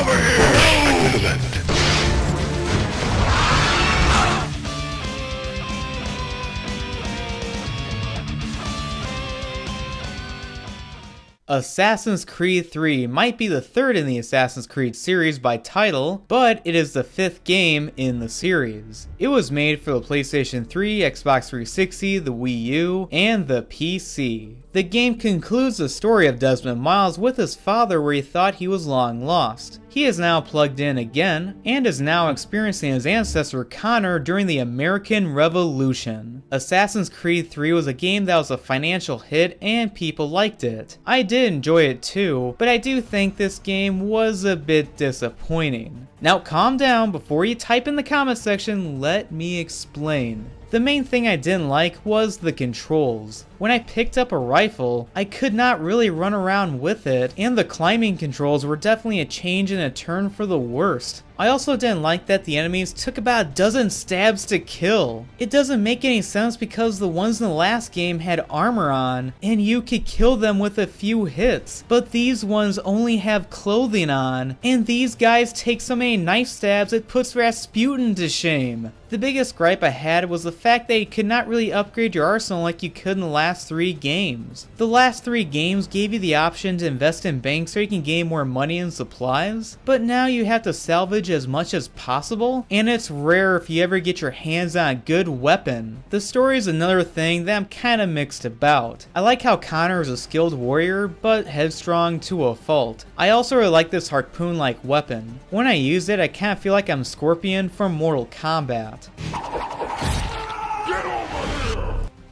over here! Assassin's Creed 3 might be the third in the Assassin's Creed series by title, but it is the fifth game in the series. It was made for the PlayStation 3, Xbox 360, the Wii U, and the PC. The game concludes the story of Desmond Miles with his father where he thought he was long lost. He is now plugged in again, and is now experiencing his ancestor Connor during the American Revolution. Assassin's Creed 3 was a game that was a financial hit and people liked it. I did enjoy it too, but I do think this game was a bit disappointing. Now calm down, before you type in the comment section, let me explain. The main thing I didn't like was the controls. When I picked up a rifle, I could not really run around with it, and the climbing controls were definitely a change and a turn for the worst. I also didn't like that the enemies took about a dozen stabs to kill. It doesn't make any sense because the ones in the last game had armor on, and you could kill them with a few hits. But these ones only have clothing on, and these guys take so many knife stabs it puts Rasputin to shame. The biggest gripe I had was the fact that you could not really upgrade your arsenal like you could in the last 3 games. The last 3 games gave you the option to invest in banks so you can gain more money and supplies, but now you have to salvage as much as possible, and it's rare if you ever get your hands on a good weapon. The story is another thing that I'm kinda mixed about. I like how Connor is a skilled warrior, but headstrong to a fault. I also really like this harpoon-like weapon. When I use it, I kinda feel like I'm Scorpion from Mortal Kombat.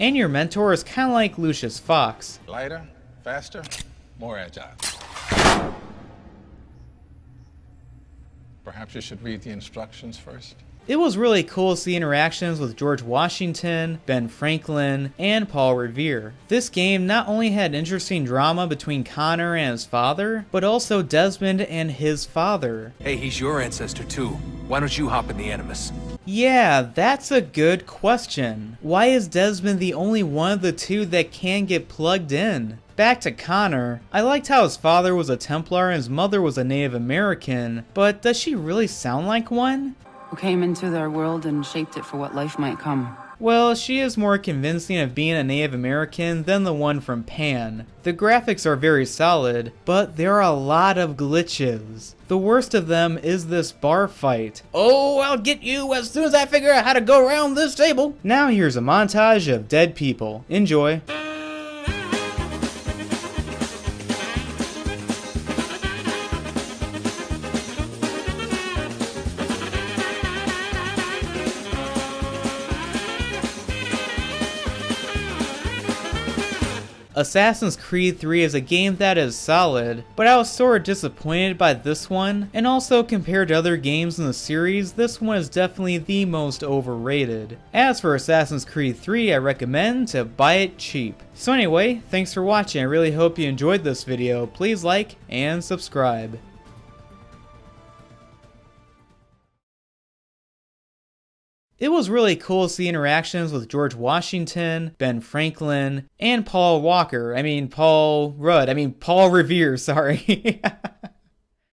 And your mentor is kind of like Lucius Fox. Lighter, faster, more agile. Perhaps you should read the instructions first. It was really cool to see interactions with George Washington, Ben Franklin, and Paul Revere. This game not only had interesting drama between Connor and his father, but also Desmond and his father. Hey, he's your ancestor too. Why don't you hop in the Animus? Yeah, that's a good question. Why is Desmond the only one of the two that can get plugged in? Back to Connor, I liked how his father was a Templar and his mother was a Native American, but does she really sound like one? Who came into their world and shaped it for what life might come. Well, she is more convincing of being a Native American than the one from Pan. The graphics are very solid, but there are a lot of glitches. The worst of them is this bar fight. Oh, I'll get you as soon as I figure out how to go around this table. Now here's a montage of dead people. Enjoy. Assassin's Creed 3 is a game that is solid, but I was sort of disappointed by this one, and also compared to other games in the series, this one is definitely the most overrated. As for Assassin's Creed 3, I recommend to buy it cheap. So anyway, thanks for watching. I really hope you enjoyed this video. Please like and subscribe. It was really cool to see interactions with George Washington, Ben Franklin, and Paul Revere, sorry.